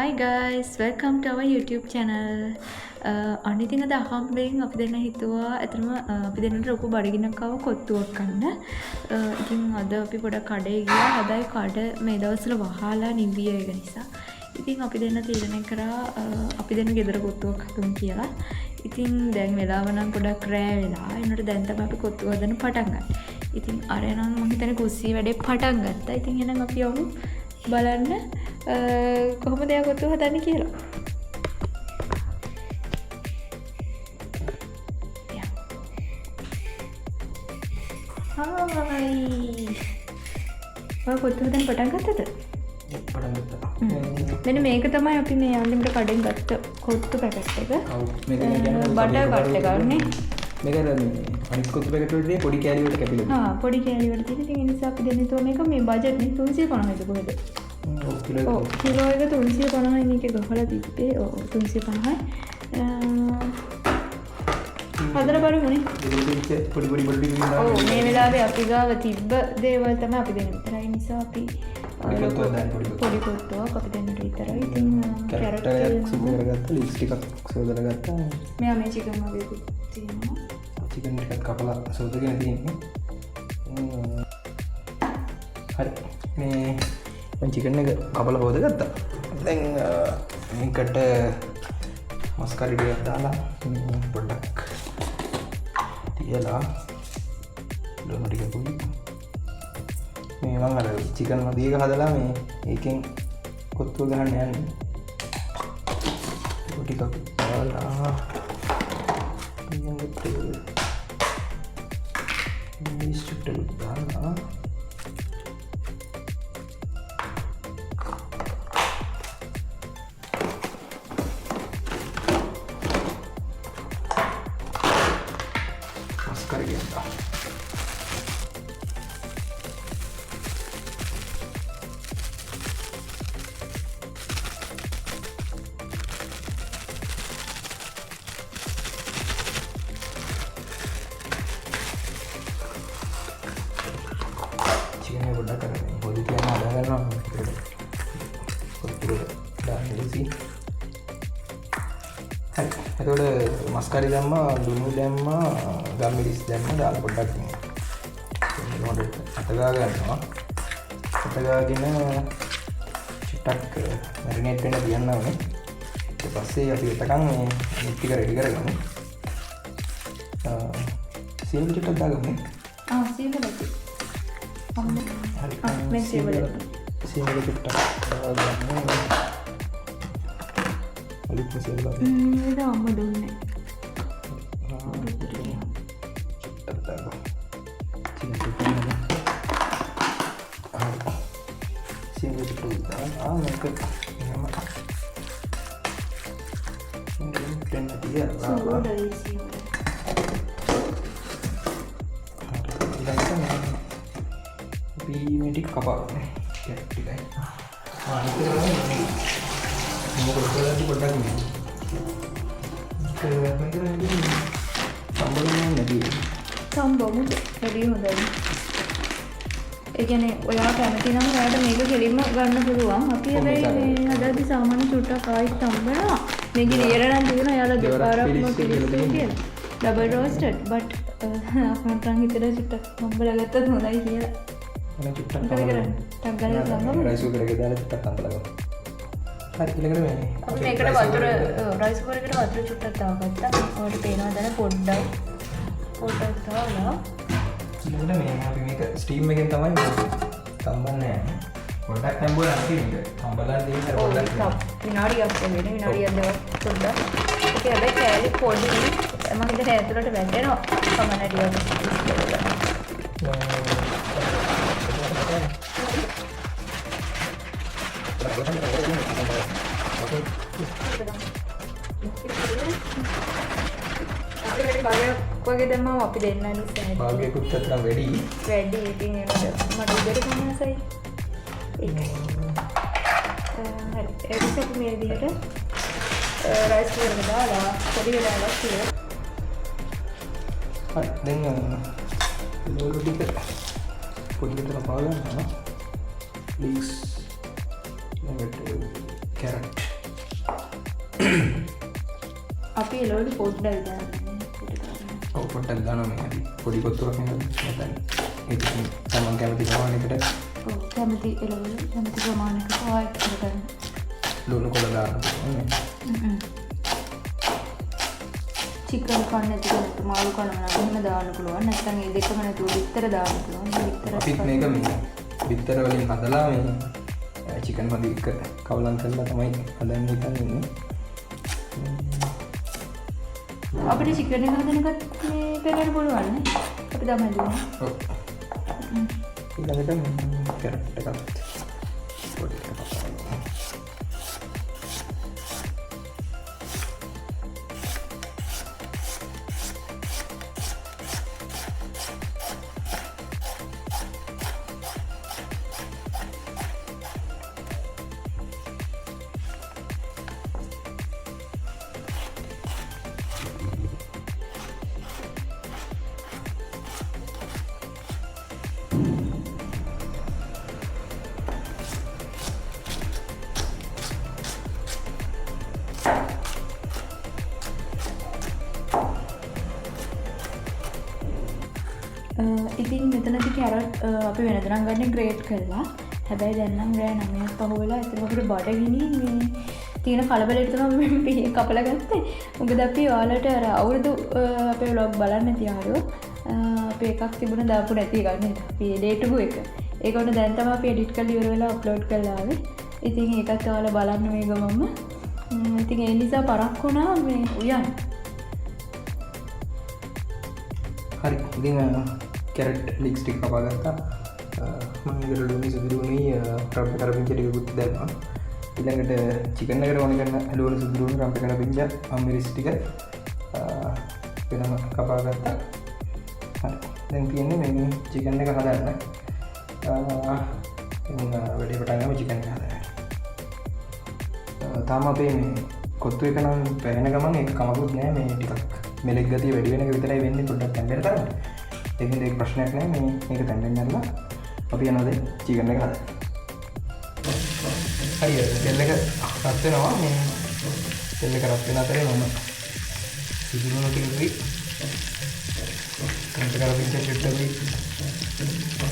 Hi guys, welcome to our YouTube channel. අනිතින් අද අහම්බෙන් අපි දෙන්න හිතුවා ඇතරම අපි දෙන්නට ලොකු බඩගින්නක් ආව කොත්තුවක් කන්න. ඉතින් අද අපි පොඩක් කඩේ ගියා. හැබැයි කඩ මේ දවස්වල වහලා නිවිය ඒක නිසා. ඉතින් අපි දෙන්න තීරණය කරා අපි දෙන්න ගෙදර කොත්තුවක් හදමු කියලා. ඉතින් දැන් වෙලාව නම් පොඩක් රෑ වෙලා. ඒනට දැන් තමයි අපි කොත්තුව හදන්න පටන් ගන්න. ඉතින් අර නම් මම හිතන්නේ කුස්සිය වැඩේ පටන් ගත්තා. ඉතින් එහෙනම් අපි යමු බලන්න කොහොමද එයා කොත්තුව හදන්නේ කියලා. Hai. කොත්තුව හදන්න පටන් ගත්තද? පටන් ගත්තා. මෙන්න මේක තමයි අපි මේ අන්තිමට කඩෙන් ගත්ත කොත්තු පැකට් එක. ඔව් මේක කියන්නේ බටර් කට් එකක් නේ. මේක අනිත් කොත්තු පැකට් වලදී පොඩි කෑලි වලට කැපිලා. පොඩි කෑලි වලට තියෙන. ඉතින් ඒ නිසා අපි දෙන්නේ තෝ මේක මේ බජට් නේ 350යිද කොහෙද? ඔව් කිලෝ එක 350යි මේක ගහලා තිබ්බේ. ඔව් 350යි. හදලා බලමුනේ. පොඩි පොඩි ඔව් මේ වෙලාවේ අපි ගාව තිබ්බ දේවල් තමයි අපි දෙන්න විතරයි. නිසා අපි පොඩි කොත්තුවක් අපි දෙන්නට විතරයි. ඉතින් කැරට් එකක් සුදු කරගත්තා, ලිප්ස්ටික් එකක් සෝදලා ගත්තා. මෙයා මේ චිකන් වගේ තියෙනවා. චිකන් ටිකක් කපලා සෝදගෙන තියෙන්නේ. හරි. මේ මම චිකන් එක කපලා හොදගත්තා. දැන් මේකට මස්කාරි ටිකක් දාලා පොඩ්ඩක් තියලා ලුණු ටිකකුයි මේ මම අර චිකන් මදියක හදලා මේ ඒකෙන් කොත්තුව ගහන්න යන්නේ. ටිකක් දාලා ඊළඟට මේ ස්ට්‍රික්ට් දාලා මස්කාරි ගියා. ගොඩක් කරන්නේ හොදි කියන අදගන්නවා කොත්තුව දාන්න ඉසි. හරි. එතකොට මස්කාරි දැම්මා, ලුණු දැම්මා, ගම්මිරිස් දැම්මා, දාලා පොඩ්ඩක් හොඳට අතගා ගන්නවා. අතගාගෙන චුට්ටක් මැරිනේට් වෙන්න තියන්න ඕනේ. ඊට පස්සේ අපි එතකන් මේ ටික රෙඩි කරගමු. සීනි චුට්ටක් දාගමු. සීනි ලැබි. හරි. මේ සීනි සීනි චුට්ටක් දාගමු. අලිත් මසලා ඒක අම්ම දුන්නේ. මේටික් කපාගන්න ටිකයි. මොකද පොඩ්ඩක් සම්බොමුද වැඩි හොඳයි. ඒ කියන්නේ ඔයා කැමති නම් ඔයාට මේක කෙලින්ම ගන්න පුළුවන්. අපි හැබැයි මේ හදද්දි සාමාන්‍ය චුට්ටක් ආයිත් හම්බෙනවා. මේකේ ලියලා නම් තියෙනවා එයාලා දෙපාරක්ම පිළිස්සෙ කියලා. ඩබල් රෝස්ටඩ් බට් අප්‍රන්ටන් හිතලා චුට්ටක් හම්බලා ගත්තත් හොඳයි කියලා. මම චුට්ටක් කරගන්න. ටක් ගාලා ගමු. රයිස් කුකරේක දාලා චුට්ටක් හම්බලා ගමු. හරි ඊළඟට මේ අපි මේකට වතුර රයිස් කුකරේකට වතුර චුට්ටක් දාගත්තා. ඔයාලට පේනවා දැන් පොඩ්ඩක් දාලා ඊළඟට මේ අපි මේක ස්ටීම් එකෙන් තමයි තම්බන්නේ. පොඩ්ඩක් තම්බුවා නම් මේක තම්බලා දෙන්න පොඩ්ඩක් විනාඩියක් වෙන විනාඩියක් දෙකක් පොඩ්ඩක්. ඒක හැබැයි කෑලි පොඩි මම හිතන්නේ ඇතුළට වැටෙනවා. කමනටියක් වගේ දැම්මම අපි දෙන්න නිසා භාගයකුත් අතර වැඩි ඉතින් ඒකට මට උදේට කන්නසයි ඒකයි. හරි ඒක අපි මේ විදිහට රයිස් කුකර් එකට දාලා පොඩි වෙලාවක් තියලා හරි දැන් ලෝලු ටික පොඩි විතර පාගන්නවා. ලීක්ස් ළඟට කැරට් අපි එලවලු පොඩ්ඩක් දාන්න. ඔව් පොඩ්ඩක් දානවා මේ හරි පොඩි කොත්තුවක් නේද නැත්නම් ඒක තමන් කැමති ප්‍රමාණයකට ඔව් කැමති එලවලු කැමති ප්‍රමාණයකට ආයෙත් කරගන්න. ලුණු කොළ දාන්න ඕනේ. චිකන් කන්න නැති කෙනෙක්ට මාළු කනවා නම් එහෙම දාන්න පුළුවන්. නැත්නම් මේ දෙකම නැතුව බිත්තර දාන්න පුළුවන්. බිත්තර අපිත් මේක මේ බිත්තර වලින් හදලා මේ චිකන් හොඳ එක කවලම් කරලා තමයි හදන්න හිතන්නේ. අපිට චිකන් එක හදන එකත් මේ පෙරහැර පුළුවන් නේ. අපි තමයි දුන්නේ. ඔව්. ඊළඟට කැරට් එකක් පොඩි එකක්. ඉතින් මෙතනදි කැරට් අපි වෙනදනම් ගන්න ග්‍රේට් කරලා. හැබැයි දැන් නම් රෑ 9ක් පහ වෙලා ඉතින් අපිට බඩගිනි මේ තියෙන කලබලෙට තමයි මම මේ කපලා ගත්තේ. මොකද අපි ඔයාලට අර අවුරුදු අපේ vlog බලන්න තියාරෝ අපි එකක් තිබුණ දාපු නැති එකක් නේද? අපි edit එක. ඒක උන දැන් තමයි අපි edit කරලා ඉවර වෙලා upload කරලා ආවේ. ඉතින් ඒකත් ඔයාලා බලන්න මේ ගමම. ඉතින් ඒ නිසා පරක් වුණා මේ උයන්. හරි ඉතින් කැරට් ලික්ස් ටික කපා ගත්තා. මම ඉතල ලුණු සුදුරුණි රම්ප කරපිංච ටිකකුත් දැම්මා. ඊළඟට චිකන් එකට ඕන කරන ලුණු සුදුරුණි රම්ප කරපිංච අම්මිරිස් ටික වෙනම කපා ගත්තා. හරි දැන් තියෙන්නේ මේ චිකන් එක හදන්න. ඉතින් වැඩි පටන් ගමු චිකන් එක හදන්න. තාම අපේ මේ කොත්තු එක නම් පැහැෙන ගමන් ඒක කමකුත් නෑ මේ ටිකක් මෙලෙක් ගතිය වැඩි වෙන එක විතරයි වෙන්නේ පොඩ්ඩක් තැම්බෙන්න තරම. ඒකින් ඒක ප්‍රශ්නයක් නෑ මේ මේක තැම්බෙන්න යනවා. අපි යනවා දැන් චිකන් එක හදන්න. හරි තෙල් එක රත් වෙනවා මේ තෙල් එක රත් වෙන අතරේ මම සිදුරුණු ටිකයි කන්ට කරපින් චෙට්ටුයි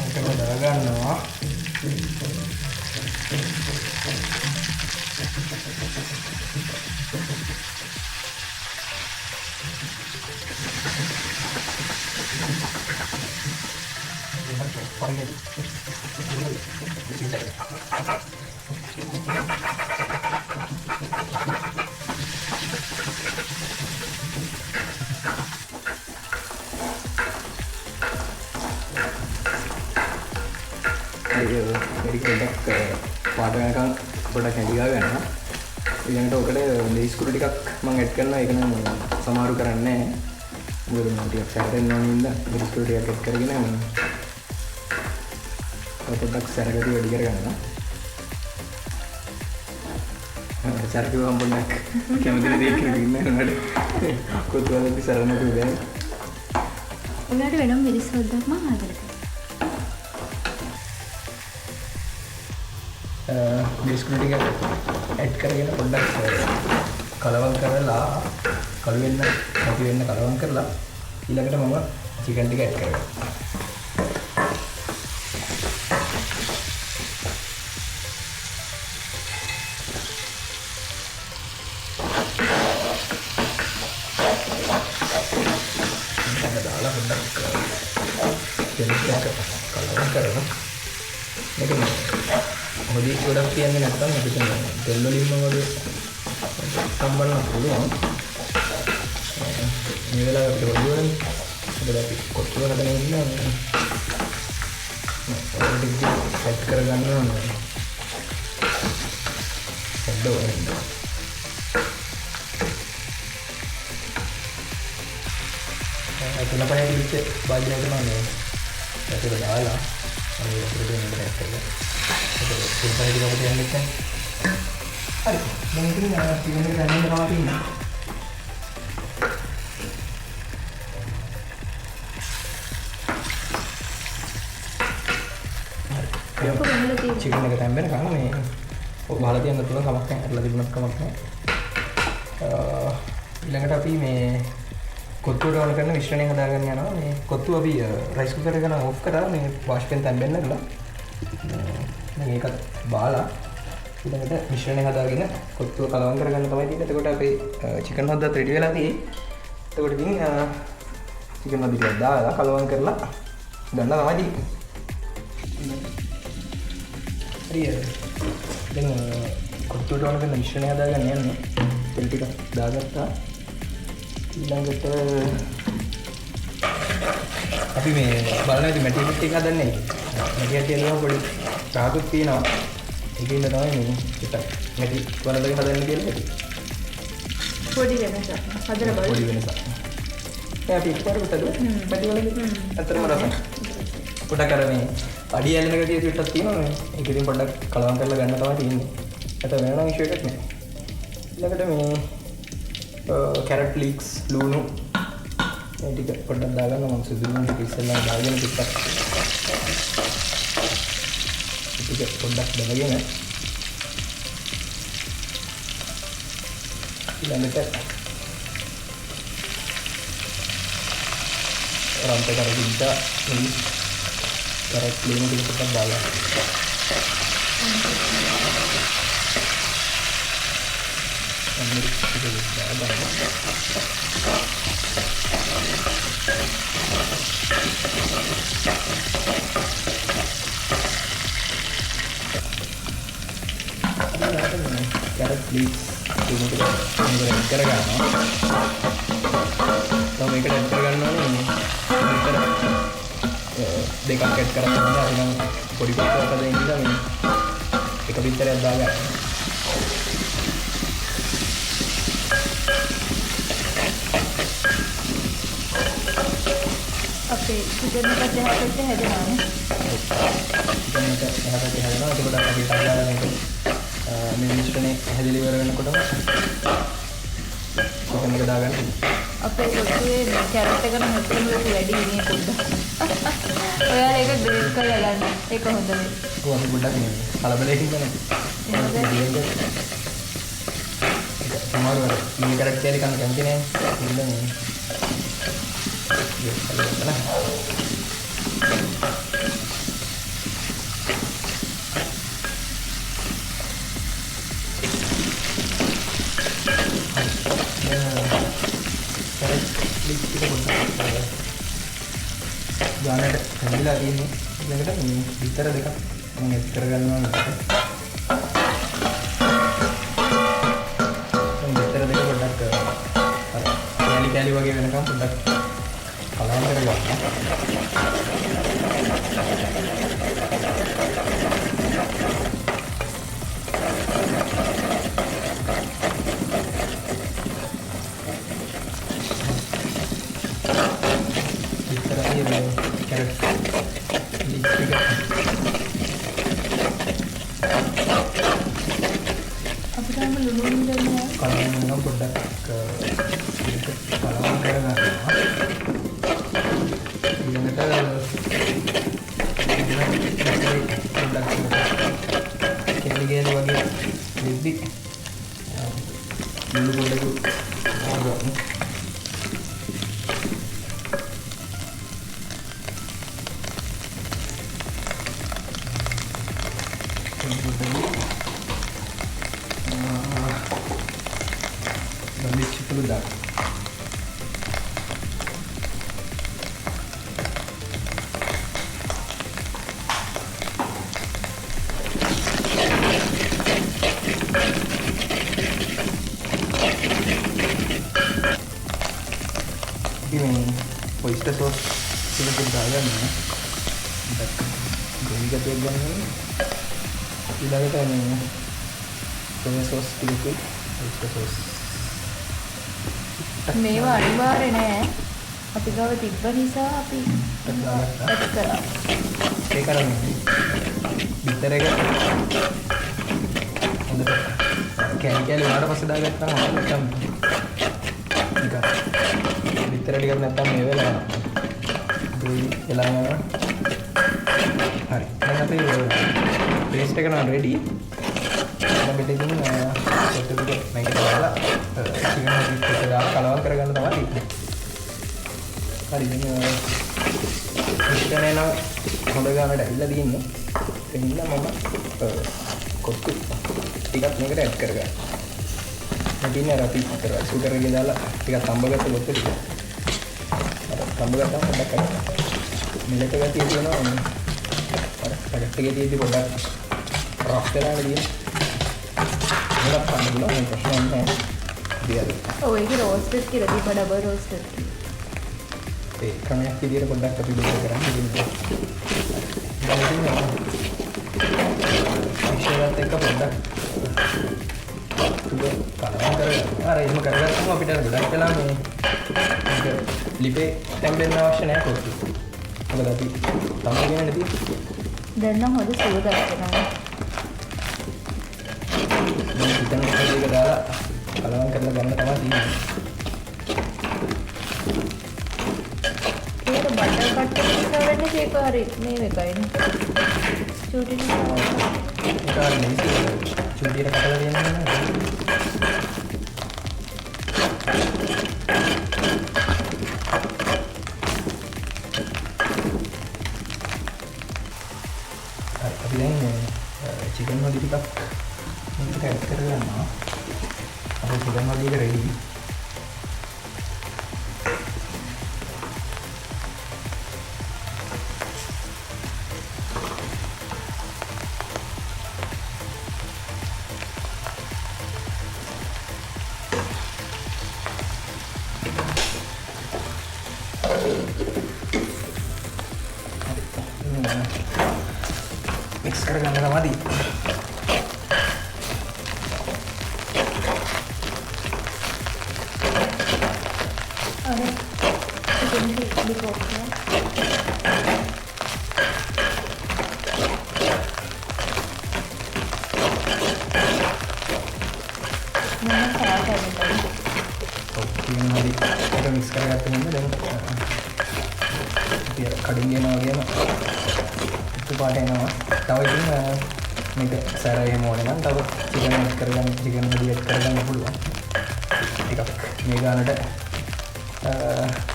අන්ටම දාගන්නවා. වැඩි පොඩ්ඩක් පාට වෙනකන් පොඩ්ඩක් හැදි ගන්නවා. ඊළඟට ඔකට ලේස් කුඩු ටිකක් මම ඇඩ් කරනවා. ඒක නම් සමහරු කරන්නේ නැහැ. මොකද මම ටිකක් සැරෙන්න ඕන නිසා ලේස් කුඩු ටිකක් ඇඩ් කරගෙන පොඩ්ඩක් සැරගතිය වැඩි කරගන්නවා. සැරකුවම් පොඩ්ඩක් කැමති දේ කියලා ඉන්න නේද? කොත්වලදී සැරෙන්නකෝ බෑ. ඔයාලට වෙනම මිරිස් හොද්දක් මම හදලා මිරිස්කුඩු ටික ඇඩ් කරගෙන පොඩ්ඩක් කලවම් කරලා කළු වෙන්න නැති වෙන්න කලවම් කරලා ඊළඟට මම චිකන් ටික ඇඩ් කරගන්නවා. දාලා පොඩ්ඩක් තෙල් ටික කලවම් කරනවා. මේක හොදි ගොඩක් කියන්නේ නැත්නම් අපිට තෙල් වලින්ම වගේ සම්බන්ධ පුළුවන්. මේ වෙලාවේ අපිට හොදි වලින් අපිට අපි කොටු කරගෙන ඉන්න ඔයාලට සෙට් කරගන්න ඕනේ. හොද්දවන්න. තුනපහේ ඉච්ච බාජිනේට මම ඒක දාලා අනිත් අපිට දෙන්න බැහැ. ඒක තුනපහේ ටික අපිට යන්න ඉතින්. හරි. දැන් ඉතින් චිකන් එක දැනෙන්න තමයි තියෙන්නේ. චිකන් එක තැම්බෙන කන මේ ඔය බහලා තියන්න තුන කමක් නැහැ. අරලා තිබුණත් කමක් නැහැ. ඊළඟට අපි මේ කොත්තුවට ඕන කරන මිශ්‍රණය හදාගන්න යනවා. මේ කොත්තුව අපි රයිස් කුකර් එක නම් ඕෆ් කරා මේ වාෂ්පෙන් තැම්බෙන්න කරලා. දැන් ඒකත් බාලා ඊළඟට මිශ්‍රණය හදාගෙන කොත්තුව කලවම් කරගන්න තමයි තියෙන්නේ. එතකොට අපේ චිකන් හොද්දත් රෙඩි වෙලා තියෙයි. එතකොට ඉතින් චිකන් හොද්ද ටිකක් දාලා කලවම් කරලා ගන්න තමයි තියෙන්නේ. හරියට. දැන් කොත්තුවට ඕන කරන මිශ්‍රණය හදාගන්න යන්නේ. තෙල් ටිකක් දාගත්තා. ඊළඟට අපි මේ බලන විදිහ මැටි පිට් එක හදන්නේ. මැටි ඇටේලම පොඩි රාගුත් තියෙනවා. ඒකෙන් තමයි මේ පිට මැටි වලදක හදන්න කියලා හිතුවේ. පොඩි වෙනසක්. හදලා බලන්න. පොඩි වෙනසක්. දැන් අපි ඉස්සරහට හදුවා. මැටි වලදී අතරම රසයි. පොඩක් අර මේ අඩි ඇලෙන ගතිය පිටක් තියෙනවා මේ. ඒක ඉතින් පොඩ්ඩක් කලවම් කරලා ගන්න තමයි තියෙන්නේ. නැත්නම් වෙන නම් ඉෂුව එකක් නෑ. ඊළඟට මේ කැරට් ලීක්ස් ලුණු මේ ටික පොඩ්ඩක් දාගන්න මම සුදු ලුණු ටික ඉස්සෙල්ලා දාගෙන ටිකක් පොඩ්ඩක් දාගෙන ඊළඟට රම්පේ කරගින්න මේ කැරට් ලුණු ටික පොඩ්ඩක් දාගන්න. Carrot leaves ini kita කරගන්නවා. තව මේකට ඇඩ් කරගන්න ඕනේ මෙතන දෙකක් ඇඩ් කරලා තමයි අපි නම් පොඩි පිටරක් හදලා ඉඳලා මේ එක පිටරයක් දාගන්න. අපේ චිකන් එක දෙහකට හැදෙනවානේ. චිකන් එක දෙහකට හැදෙනවා. ඒකට අපි දාලා මේක මේ මිශ්‍රණය හැදෙලි ඉවර වෙනකොටම චිකන් එක දාගන්න. අපේ කොටුවේ කැරට් එක නම් හොත්තම ලොකු වැඩි ඉන්නේ පොඩ්ඩක්. ඔයාලා ඒක ග්‍රේට් කරලා ගන්න. ඒක හොඳ නේ. ඔව් අපි පොඩ්ඩක් මේ කලබලයෙන් කරන්නේ. සමහර වෙලාවට මේ කැරට් කෑලි කන්න කැමති නෑ. ඉතින් මේ ගානට හැදිලා තියෙන්නේ. ඊළඟට මේ විතර දෙකක් මම එඩ් කරගන්නවා නේද? විතර දෙක පොඩ්ඩක් අර කැලි වගේ වෙනකම් පොඩ්ඩක් කලවම් කරගන්න. oyster sauce sedikit dalam ya. Jadi kita pegang ඊළඟට මේ soya sauce ටිකකුයි oyster sauce. මේවා අනිවාර්ය නෑ. අපි ගාව තිබ්බ නිසා අපි ඇඩ් කරා. ඒ කරන්නේ බිත්තර එක හොඳට කැලි වුණාට පස්සේ දාගත්තාම නැත්තම් නිකන් බිත්තර ටිකක් නැත්තම් මේ වෙලා යනවා. හරි. දැන් අපි පේස්ට් එක නම් රෙඩි. ඊළඟට ඉතින් කොත්තු ටික මේකට දාලා චිකන් නගට්ස් එක දාලා කලවම් කරගන්න තමයි තියෙන්නේ. හරි ඉතින් චිකන් එක හොඳ ගානට ඇවිල්ලා තියෙන්නේ. එන්න මම කොත්තු ටිකක් මේකට ඇඩ් කරගන්න. මටින් අර අපි සුගර් එකේ දාලා ටිකක් තඹගත්ත කොත්තු ටික. අර තඹගත්තාම පොඩ්ඩක් අර මෙලක ගතිය තියෙනවා. අර පැකට් එකේ තියෙද්දි පොඩ්ඩක් රෆ් වෙලා තියෙනවා. මේක පන්නලා මේ ප්‍රශ්න නැහැ. දියද. ඔව් ඒක රෝස්ටඩ් කියලා දීප ඩබල් රෝස්ටඩ්. ඒ ක්‍රමයක් විදියට පොඩ්ඩක් අපි බේස් කරන්න ඉතින්. ඉතින් එක පොඩ්ඩක් තුබ කලවම් කරගන්න. අර එහෙම කරගත්තම අපිට ගොඩක් වෙලා මේ ලිපේ තැම්බෙන්න අවශ්‍ය නැහැ කොත්තු. මොකද අපි තමයි කියන්නේ නැති. දැන් නම් හොඳ සුවඳක් එනවා. මේ චිකන් එක දාලා කලවම් කරලා ගන්න තමයි තියෙන්නේ. ඒක බටර් කට් එකකින් කරන්නේ ඒක හරි මේ එකයිනේ. චූටි නිසා. ඒක හරි නෙමෙයි. චූටියට කඩලා දෙන්න නේද? අපි දැන් චිකන් වගේ ටිකක් මේකට ඇඩ් කරගන්නවා. අපේ චිකන් වගේ එක රෙඩි. මික්ස් කරගන්න තමයි. අර චිකන් ටික ලිපෝක්ලා. මම සාකච්ඡා ඔක්කොම හරි ඒක මික්ස් කරගත්ත හින්දා දැන් කඩින් යනවා වගේම පාට එනවා. තව ඉතින් මේක සැර එහෙම ඕනේ නම් තව චිකන් ඇඩ් කරගන්න චිකන් හරි ඇඩ් කරගන්න පුළුවන්. ටිකක් මේ ගානට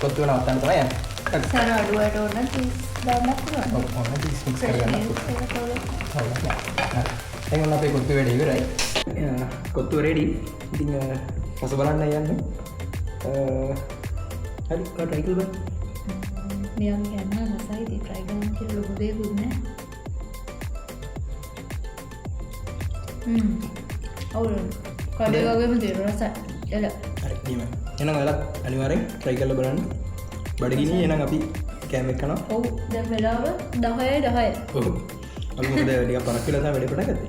කොත්තු නවත්තන්න තමයි යන්නේ. සර අඩුවට ඕන 30 දාන්න පුළුවන්. ඔව් ඕන 30 මික්ස් කරගන්න. දැන් අපේ කොත්තු වැඩ ඉවරයි. කොත්තු රෙඩි. ඉතින් රස බලන්න යන්න. හරි try කරලා බලන්න. නියම් යන්න රසයි දී try කරන්න කියලා ලොකු දෙයක්ුත් නෑ. ඔව් කඩේ වගේම තියෙන රසයි. එල. හරි නියම. එහෙනම් ඔයාලා අනිවාර්යෙන් try කරලා බලන්න. බඩගිනි එහෙනම් අපි කෑම එක කරනවා. ඔව් දැන් වෙලාව 10:10. ඔව්. අපි මොකද ටිකක් පරක් වෙලා තමයි වැඩේ පටන් ගත්තේ.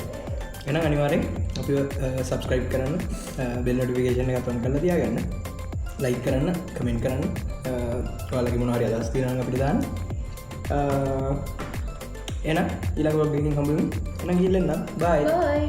එහෙනම් අනිවාර්යෙන් අපිව subscribe කරන්න, bell notification එක on කරලා තියාගන්න. like කරන්න, comment කරන්න. ඔයාලගේ මොනවා හරි අදහස් තියෙනවා නම් අපිට දාන්න. එහෙනම් ඊළඟ vlog එකකින් හම්බ වෙමු. එහෙනම් ගිහින් එන්න. bye. Bye.